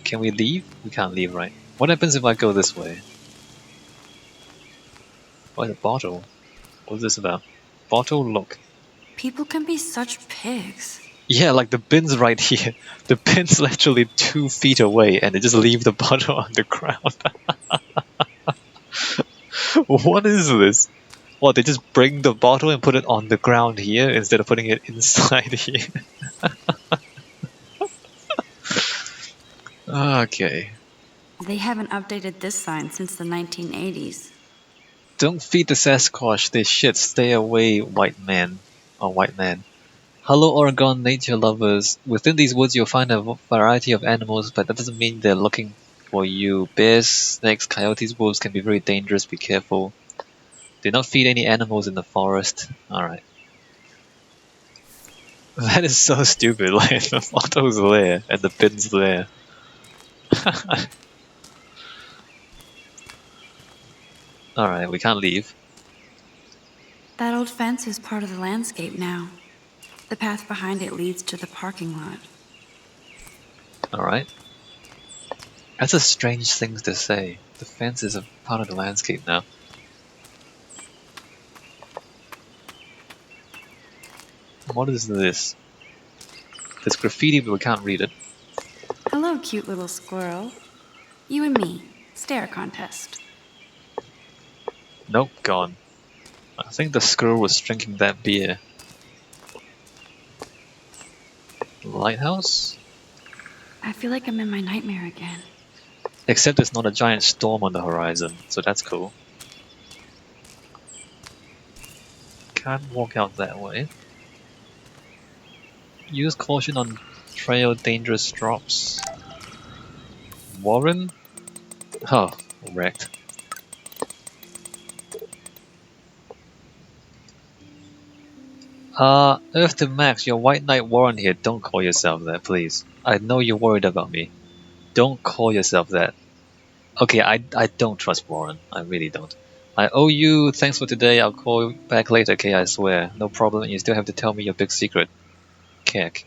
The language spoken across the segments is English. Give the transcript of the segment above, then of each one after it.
Can we leave? We can't leave, right? What happens if I go this way? Why the bottle? What's this about? Bottle, look. People can be such pigs. Yeah, like the bin's right here. The bin's literally 2 feet away and they just leave the bottle on the ground. What is this? What, they just bring the bottle and put it on the ground here instead of putting it inside here? Okay. They haven't updated this sign since the 1980s. Don't feed the Sasquatch, they shit. Stay away, white man. Or white man. Hello, Oregon nature lovers. Within these woods you'll find a variety of animals, but that doesn't mean they're looking for you. Bears, snakes, coyotes, wolves can be very dangerous. Be careful. Do not feed any animals in the forest. Alright. That is so stupid. Like, the bottle's there and the bin's there. Alright, we can't leave. That old fence is part of the landscape now. The path behind it leads to the parking lot. Alright. That's a strange thing to say. The fence is a part of the landscape now. What is this? There's graffiti, but we can't read it. Hello, cute little squirrel. You and me. Stare contest. Nope, gone. I think the squirrel was drinking that beer. Lighthouse? I feel like I'm in my nightmare again. Except there's not a giant storm on the horizon, so that's cool. Can't walk out that way. Use caution on trail, dangerous drops. Warren? Oh, wrecked. Earth to Max, your White Knight Warren here. Don't call yourself that, please. I know you're worried about me. Don't call yourself that. Okay, I don't trust Warren. I really don't. I owe you. Thanks for today. I'll call you back later, okay? I swear. No problem. You still have to tell me your big secret. Keck.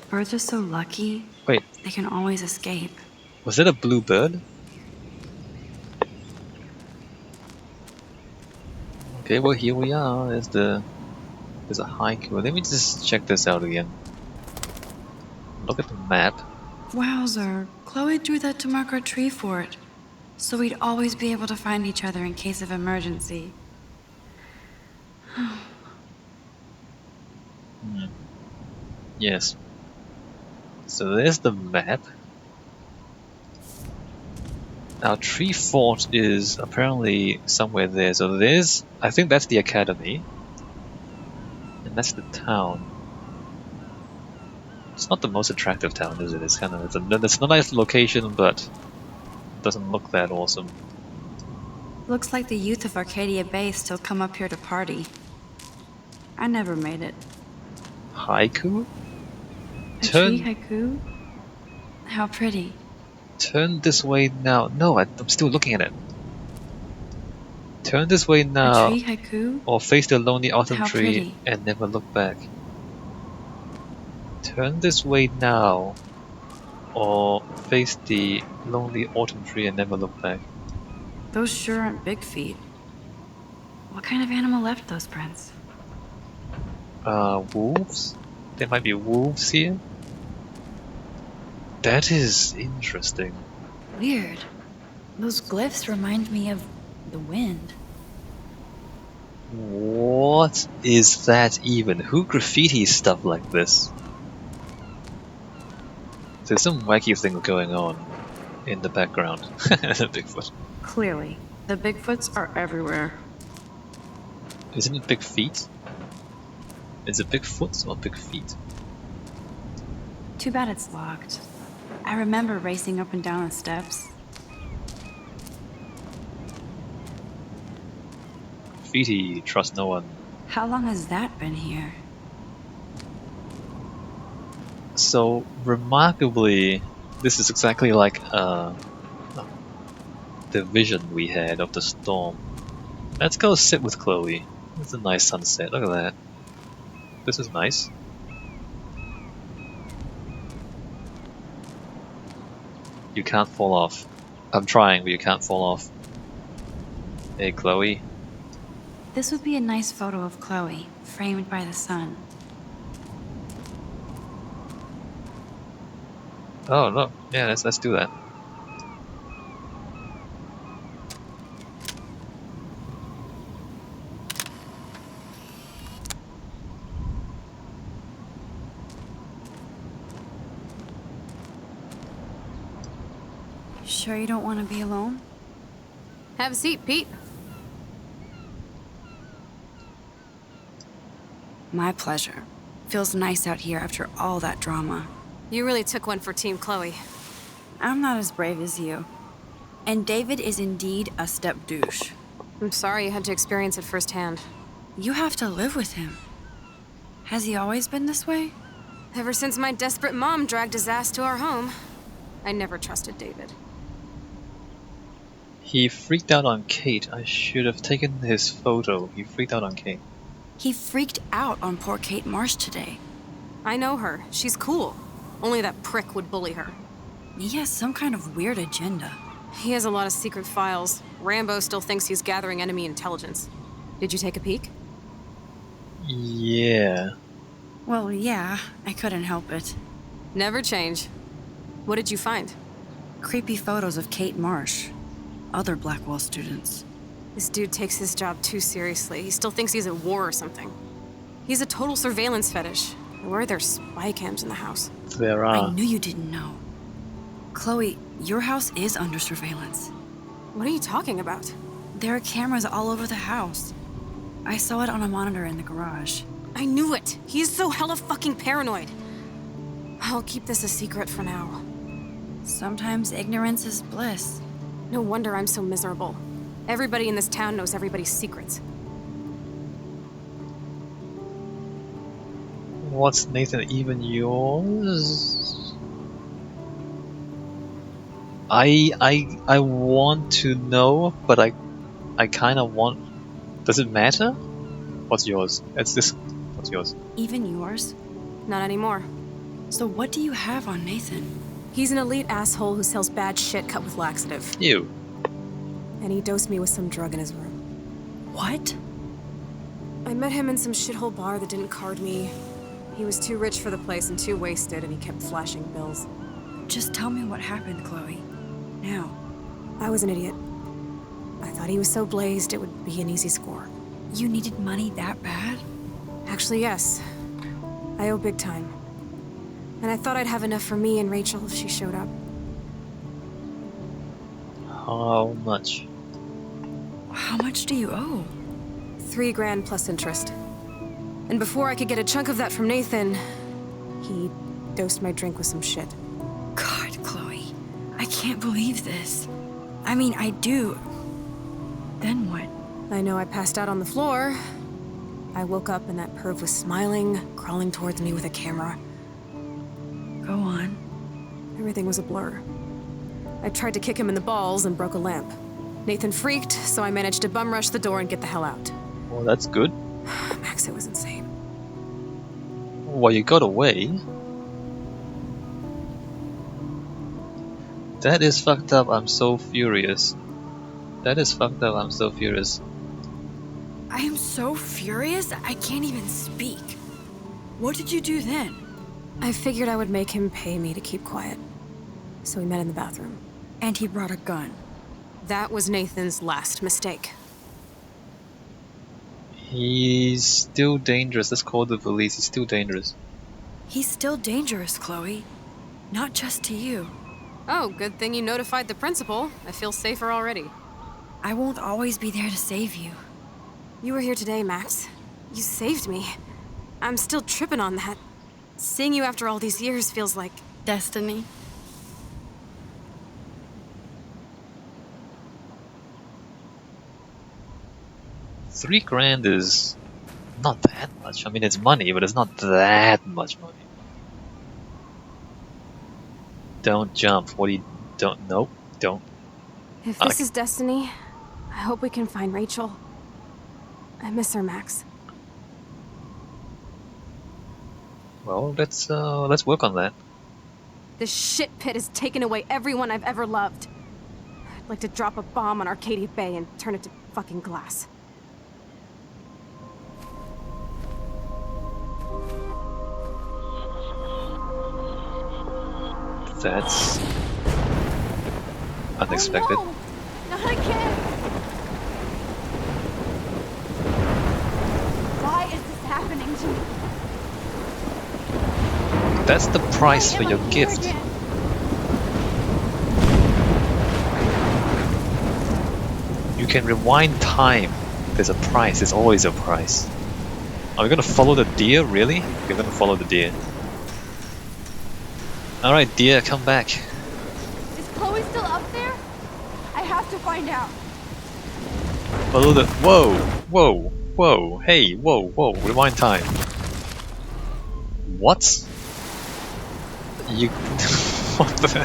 Birds are so lucky. Wait, They can always escape. was that a blue bird? Okay, well here we are. There's a haiku. Let me just check this out again. Look at the map. Wowzer. Chloe drew that to mark our tree fort. So we'd always be able to find each other in case of emergency. Yes. So there's the map. Our tree fort is apparently somewhere there. So there's, I think that's the academy. And that's the town. It's not the most attractive town, is it? It's kind of, it's a nice location, but it doesn't look that awesome. Looks like the youth of Arcadia Bay still come up here to party. I never made it. Haiku? A tree haiku? How pretty. Turn this way now. No, I'm still looking at it. Turn this way now. A tree haiku? Or face the lonely autumn How tree pretty. and never look back. Turn this way now. Or face the lonely autumn tree and never look back. Those sure aren't big feet. What kind of animal left those prints? Wolves? There might be wolves here. That is interesting. Weird. Those glyphs remind me of the wind. What is that even? Who graffitis stuff like this? There's some wacky thing going on in the background. Bigfoot. Clearly, the Bigfoots are everywhere. Isn't it big feet? Is it Bigfoots or big feet? Too bad it's locked. I remember racing up and down the steps. Graffiti, trust no one. How long has that been here? So, remarkably, this is exactly like the vision we had of the storm. Let's go sit with Chloe. It's a nice sunset, look at that. This is nice. You can't fall off. I'm trying, but you can't fall off. Hey, Chloe. This would be a nice photo of Chloe, framed by the sun. Oh, look. Yeah, let's do that. Sure you don't want to be alone? Have a seat, Pete. My pleasure. Feels nice out here after all that drama. You really took one for Team Chloe. I'm not as brave as you. And David is indeed a step douche. I'm sorry you had to experience it firsthand. You have to live with him. Has he always been this way? Ever since my desperate mom dragged his ass to our home, I never trusted David. He freaked out on Kate. I should have taken his photo. He freaked out on Kate. He freaked out on poor Kate Marsh today. I know her. She's cool. Only that prick would bully her. He has some kind of weird agenda. He has a lot of secret files. Rambo still thinks he's gathering enemy intelligence. Did you take a peek? Yeah. Well, yeah, I couldn't help it. Never change. What did you find? Creepy photos of Kate Marsh. Other Blackwell students. This dude takes his job too seriously. He still thinks he's at war or something. He's a total surveillance fetish. Where are there spy cams in the house? There I are. knew you didn't know. Chloe, your house is under surveillance. What are you talking about? There are cameras all over the house. I saw it on a monitor in the garage. I knew it! He's so hella fucking paranoid. I'll keep this a secret for now. Sometimes ignorance is bliss. No wonder I'm so miserable. Everybody in this town knows everybody's secrets. What's Nathan even yours? I want to know, but I kind of want. Does it matter? What's yours? It's this. What's yours? Even yours? Not anymore. So what do you have on Nathan? He's an elite asshole who sells bad shit cut with laxative. You. And he dosed me with some drug in his room. What? I met him in some shithole bar that didn't card me. He was too rich for the place and too wasted, and he kept flashing bills. Just tell me what happened, Chloe. Now. I was an idiot. I thought he was so blazed it would be an easy score. You needed money that bad? Actually, yes. I owe big time. And I thought I'd have enough for me and Rachel if she showed up. How much? How much do you owe? $3 grand plus interest. And before I could get a chunk of that from Nathan, he dosed my drink with some shit. God, Chloe. I can't believe this. I mean, I do. Then what? I know I passed out on the floor. I woke up and that perv was smiling, crawling towards me with a camera. Go on. Everything was a blur. I tried to kick him in the balls and broke a lamp. Nathan freaked, so I managed to bum rush the door and get the hell out. Well, that's good. Max, it was insane. Well, you got away. That is fucked up. I'm so furious. That is fucked up. I'm so furious. I am so furious, I can't even speak. What did you do then? I figured I would make him pay me to keep quiet. So we met in the bathroom. And he brought a gun. That was Nathan's last mistake. He's still dangerous. Let's call the police. He's still dangerous. He's still dangerous, Chloe. Not just to you. Oh, good thing you notified the principal. I feel safer already. I won't always be there to save you. You were here today, Max. You saved me. I'm still tripping on that. Seeing you after all these years feels like... Destiny. $3 grand is not that much. I mean, it's money, but it's not that much money. Don't jump. What do you... Don't... Nope. Don't. If this is destiny, I hope we can find Rachel. I miss her, Max. Well, let's work on that. This shit pit has taken away everyone I've ever loved. I'd like to drop a bomb on Arcadia Bay and turn it to fucking glass. That's unexpected. Oh, no. Not again! Why is this happening to me? That's the price for Why am your I here gift. again? You can rewind time. There's a price. There's always a price. Are we gonna follow the deer? Really? We're gonna follow the deer. Alright, deer, come back. Is Chloe still up there? I have to find out. Follow the. Whoa! Whoa! Whoa! Hey! Whoa! Whoa! Rewind time. What? You. What the?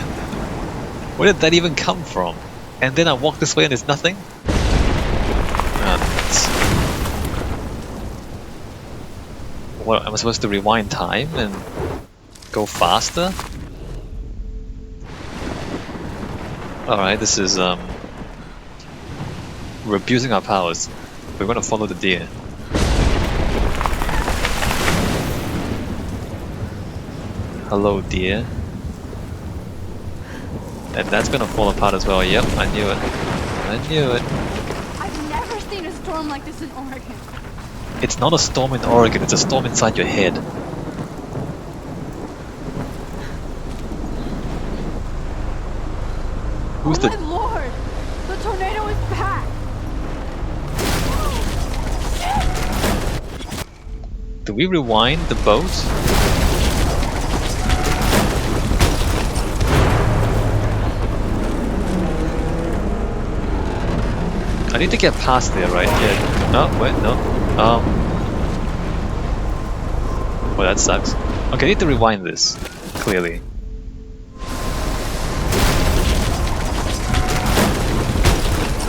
Where did that even come from? And then I walk this way and there's nothing? What, am I supposed to rewind time and go faster? Alright, this is we're abusing our powers. We're gonna follow the deer. Hello, deer. And that's gonna fall apart as well. Yep, I knew it. I knew it. I've never seen a storm like this in Oregon. It's not a storm in Oregon, it's a storm inside your head. Who's Oh my the... lord! The tornado is back! Do we rewind the boat? I need to get past there, right? Yeah. No, wait, no. Well, that sucks. Okay, I need to rewind this. Clearly.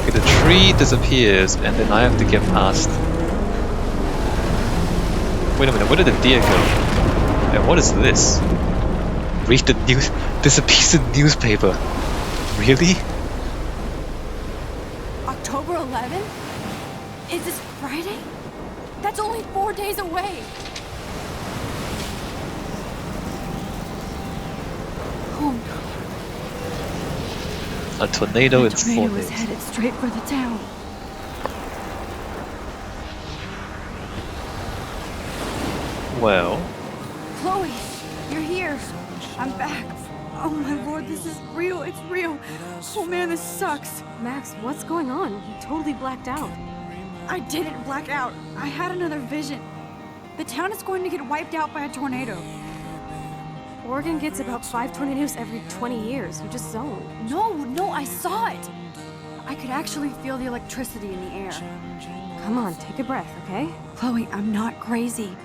Okay, the tree disappears, and then I have to get past. Wait a minute, where did the deer go? And what is this? Read the news. There's a piece of newspaper. Really? October 11th? Is this Friday? That's only 4 days away! Oh no. A tornado The in 4 tornado is days. headed straight for the town. Well, Chloe, you're here. I'm back. Oh my lord, this is real. It's real. Oh man, this sucks. Max, what's going on? You totally blacked out. I didn't black out. I had another vision. The town is going to get wiped out by a tornado. Oregon gets about 5 tornadoes every 20 years. You just zoned. No, I saw it. I could actually feel the electricity in the air. Come on, take a breath, okay? Chloe, I'm not crazy.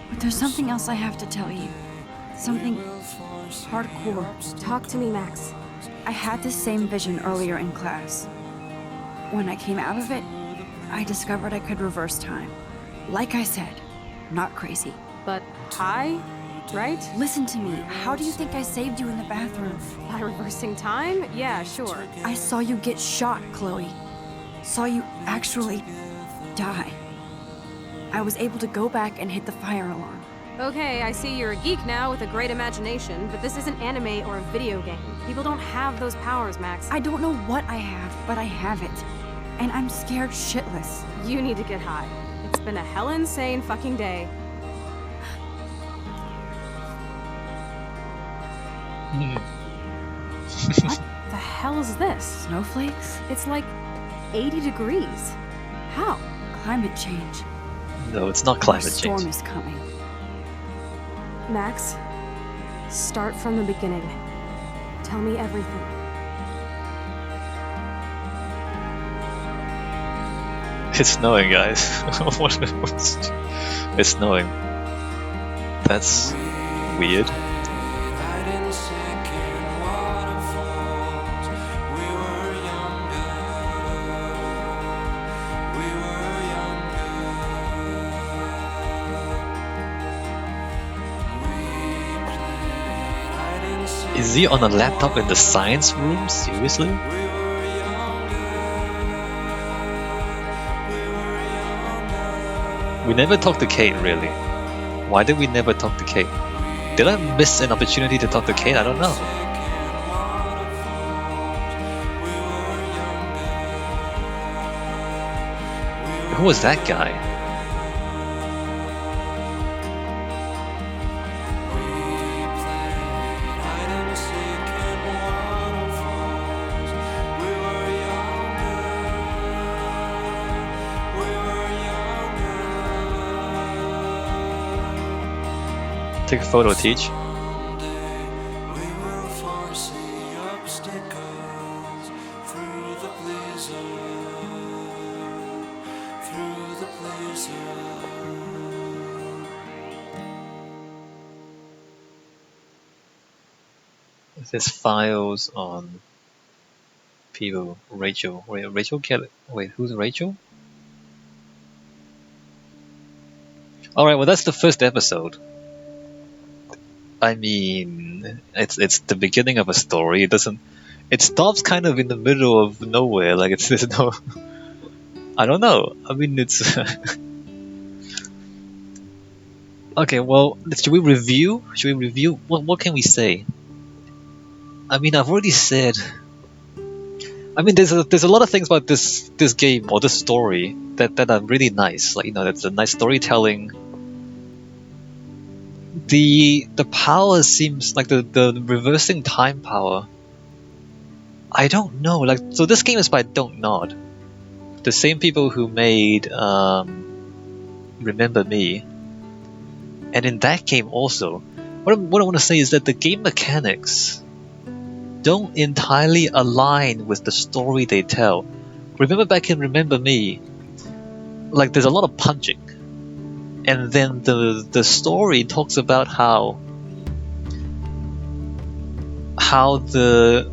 But there's something else I have to tell you. Something hardcore. Talk to me, Max. I had this same vision earlier in class. When I came out of it, I discovered I could reverse time. Like I said, not crazy. But high, right? Listen to me. How do you think I saved you in the bathroom? By reversing time? Yeah, sure. I saw you get shot, Chloe. Saw you actually die. I was able to go back and hit the fire alarm. Okay, I see you're a geek now with a great imagination, but this isn't anime or a video game. People don't have those powers, Max. I don't know what I have, but I have it. And I'm scared shitless. You need to get high. It's been a hell insane fucking day. What the hell is this? Snowflakes? It's like 80 degrees. How? Climate change. no, it's not climate A storm change. is coming. Max, start from the beginning. Tell me everything. It's snowing, guys. It's snowing. That's weird. Is he on a laptop in the science room? Seriously? We never talked to Kate, really. Why did we never talk to Kate? Did I miss an opportunity to talk to Kate? I don't know. Who was that guy? Take a photo, Teach. There's files on people. Rachel. Wait, Rachel Kelly. Wait, who's Rachel? Alright, well that's the first episode. I mean, it's the beginning of a story. It stops kind of in the middle of nowhere. Like there's no. I don't know. I mean, it's. Okay, well, should we review? Should we review? What can we say? I mean, I've already said. I mean, there's a lot of things about this game or this story that are really nice. Like that's a nice storytelling. The power seems like the reversing time power. I don't know. Like, so this game is by Don't Nod, the same people who made Remember Me. And in that game also, what I want to say is that the game mechanics don't entirely align with the story they tell. Remember back in Remember Me, like there's a lot of punching. And then the story talks about how the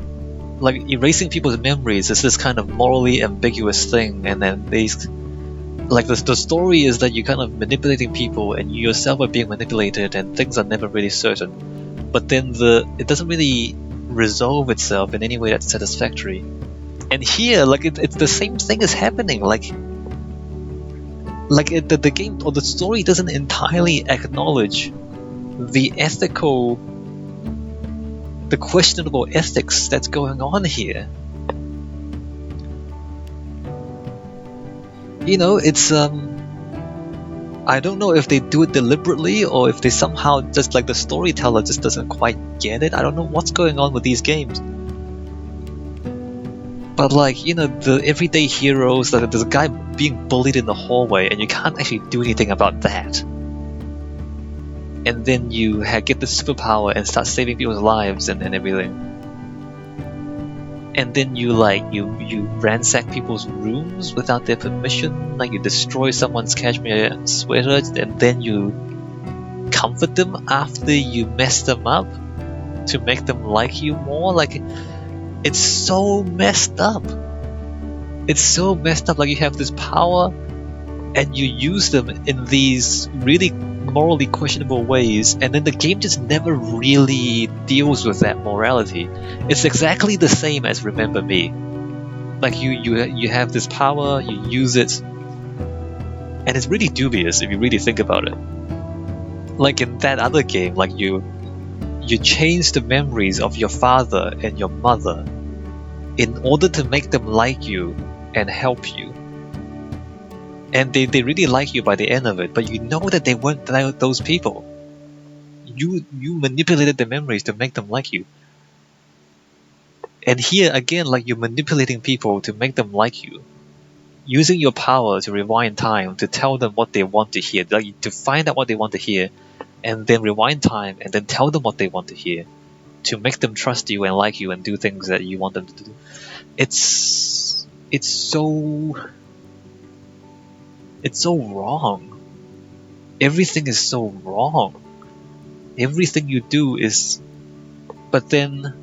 like erasing people's memories is this kind of morally ambiguous thing, and then these like the story is that you're kind of manipulating people and you yourself are being manipulated and things are never really certain. But then it doesn't really resolve itself in any way that's satisfactory. And here, like it's the same thing is happening. The game or the story doesn't entirely acknowledge the questionable ethics that's going on here. It's I don't know if they do it deliberately or if they somehow just like the storyteller just doesn't quite get it. I don't know what's going on with these games. But the everyday heroes, like there's a guy being bullied in the hallway and you can't actually do anything about that. And then you get the superpower and start saving people's lives and everything. And then you ransack people's rooms without their permission, like you destroy someone's cashmere sweater and then you comfort them after you mess them up to make them like you more. Like, it's so messed up. It's so messed up. Like, you have this power and you use them in these really morally questionable ways, and then the game just never really deals with that morality. It's exactly the same as Remember Me. Like, you have this power, you use it, and it's really dubious if you really think about it. Like in that other game, like you change the memories of your father and your mother in order to make them like you and help you. And they really like you by the end of it, but you know that they weren't those people. You manipulated their memories to make them like you. And here again, like, you're manipulating people to make them like you, using your power to rewind time to tell them what they want to hear, like to find out what they want to hear, and then rewind time and then tell them what they want to hear, to make them trust you and like you and do things that you want them to do. It's so wrong. Everything is so wrong. Everything you do is... But then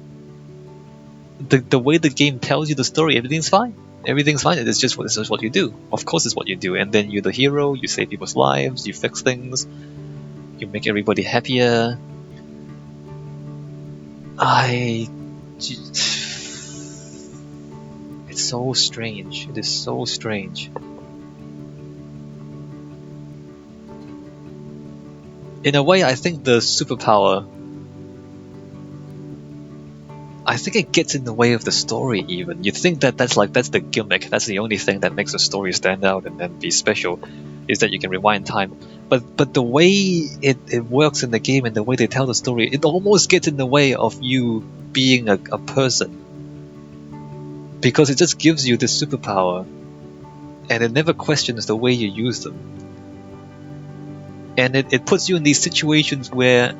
the way the game tells you the story, everything's fine. Everything's fine. It's just this is what you do. Of course it's what you do. And then you're the hero, you save people's lives, you fix things, you make everybody happier. I... It's so strange. It is so strange. In a way, I think the superpower... I think it gets in the way of the story even. You think that that's the gimmick, that's the only thing that makes a story stand out and then be special, is that you can rewind time. But the way it works in the game and the way they tell the story, it almost gets in the way of you being a person. Because it just gives you this superpower, and it never questions the way you use them. And it puts you in these situations where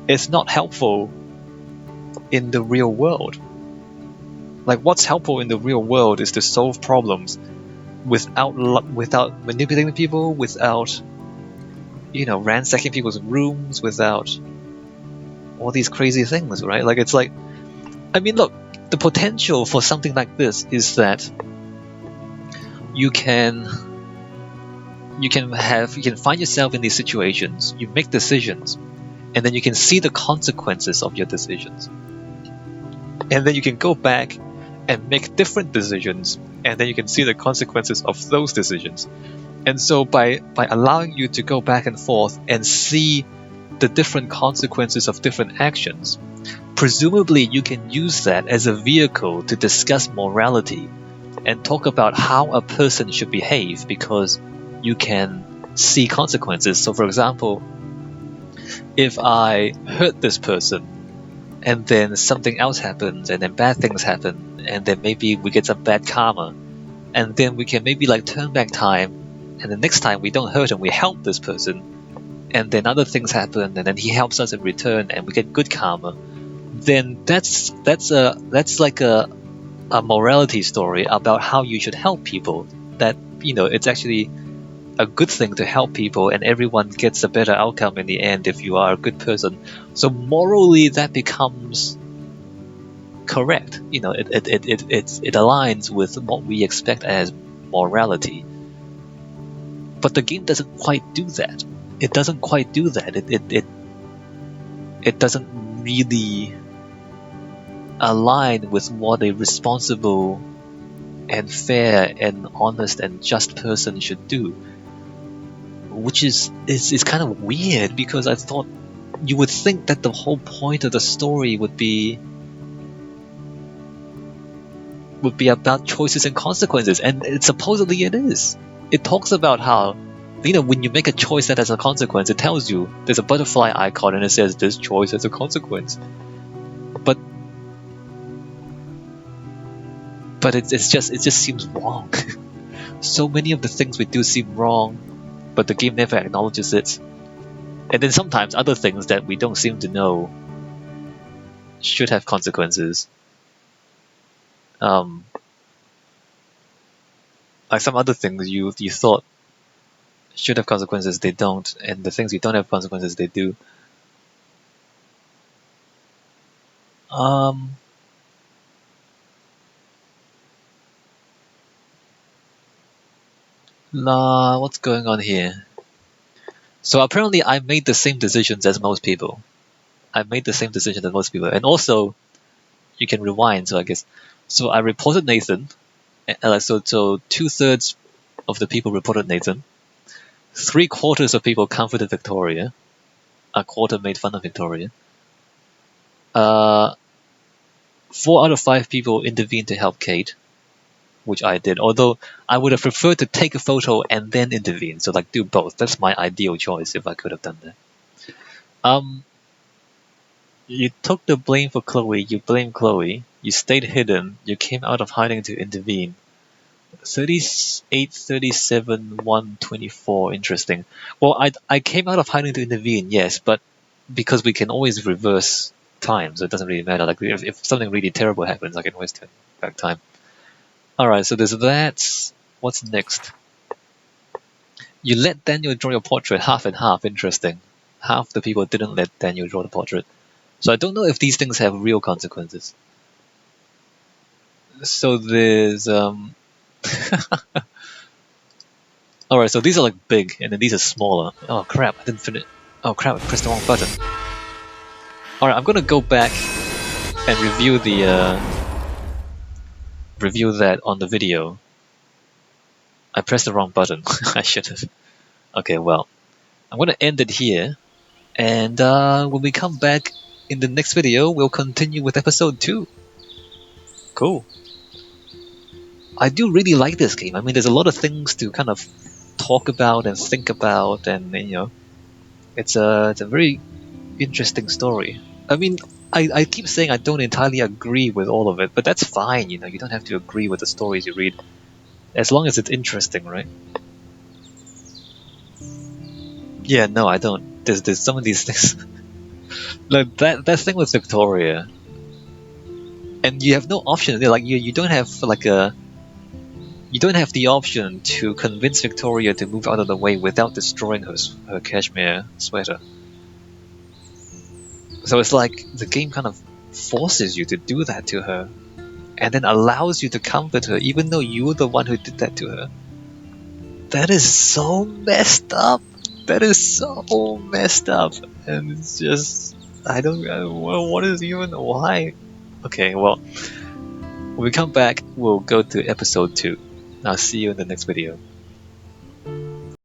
it's not helpful in the real world. Like, what's helpful in the real world is to solve problems without manipulating people, without, ransacking people's rooms, without all these crazy things, right? Like, it's like, I mean, look, the potential for something like this is that you can find yourself in these situations, you make decisions, and then you can see the consequences of your decisions. And then you can go back and make different decisions, and then you can see the consequences of those decisions. And so by allowing you to go back and forth and see the different consequences of different actions, presumably you can use that as a vehicle to discuss morality and talk about how a person should behave, because you can see consequences. So for example, if I hurt this person, and then something else happens, and then bad things happen, and then maybe we get some bad karma, and then we can maybe turn back time, and the next time we don't hurt him, we help this person, and then other things happen, and then he helps us in return, and we get good karma. Then that's like a morality story about how you should help people. That it's actually a good thing to help people, and everyone gets a better outcome in the end if you are a good person. So morally, that becomes correct. It aligns with what we expect as morality. But the game doesn't quite do that. It doesn't quite do that. It doesn't really align with what a responsible and fair and honest and just person should do. Which is kind of weird, because I thought you would think that the whole point of the story would be about choices and consequences, and supposedly it is. It talks about how, when you make a choice that has a consequence, it tells you there's a butterfly icon and it says this choice has a consequence. But it just seems wrong. So many of the things we do seem wrong, but the game never acknowledges it. And then sometimes other things that we don't seem to know should have consequences. Like some other things you thought should have consequences, they don't, and the things you don't have consequences, they do. What's going on here? So apparently I made the same decisions as most people. And also, you can rewind, so I guess. So I reported Nathan. So 2/3 of the people reported Nathan. 3/4 of people comforted Victoria. A quarter made fun of Victoria. 4 out of 5 people intervened to help Kate, which I did. Although I would have preferred to take a photo and then intervene. So do both. That's my ideal choice if I could have done that. You took the blame for Chloe. You blamed Chloe. You stayed hidden. You came out of hiding to intervene. 38, 37, 124. Interesting. Well, I came out of hiding to intervene, yes, but because we can always reverse time, so it doesn't really matter. If something really terrible happens, I can always turn back time. Alright, so there's that. What's next? You let Daniel draw your portrait, half and half. Interesting. Half the people didn't let Daniel draw the portrait. So I don't know if these things have real consequences. So there's Alright, so these are big, and then these are smaller. Oh crap, I didn't finish. Oh crap, I pressed the wrong button. Alright, I'm gonna go back and review that on the video. I pressed the wrong button. I should have. Okay, well, I'm gonna end it here, and when we come back in the next video, we'll continue with episode 2. Cool. I do really like this game. I mean, there's a lot of things to kind of talk about and think about, and it's a very interesting story. I mean, I keep saying I don't entirely agree with all of it, but that's fine. You don't have to agree with the stories you read, as long as it's interesting, right? Yeah, no, I don't. There's some of these things, like that thing with Victoria, and you have no option. Like you don't have you don't have the option to convince Victoria to move out of the way without destroying her cashmere sweater. So it's like the game kind of forces you to do that to her, and then allows you to comfort her even though you're the one who did that to her. That is so messed up. That is so messed up. And it's just, I don't know, what is even, why? Okay, well, when we come back, we'll go to episode 2. I'll see you in the next video.